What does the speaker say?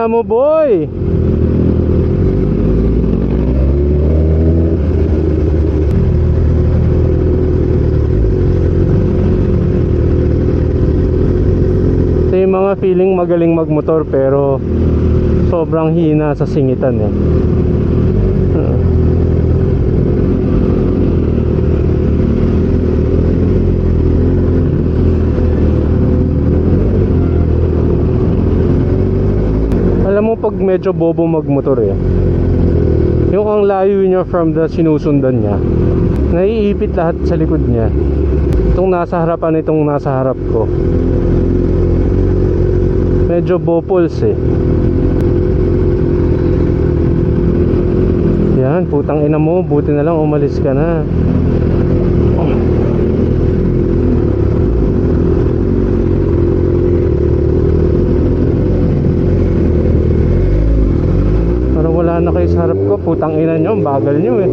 Kaya mo, boy. Ito yung mga feeling magaling magmotor pero sobrang hina sa singitan eh. Alam mo pag medyo bobo magmotor eh, yung ang layo niya from the sinusundan niya, naiipit lahat sa likod niya. Itong nasa harapan, itong nasa harap ko, medyo bopols eh. Yan, putang ina mo, buti na lang umalis ka na. Parang wala na kayo sa harap ko, putang ina nyo, ang bagal nyo eh.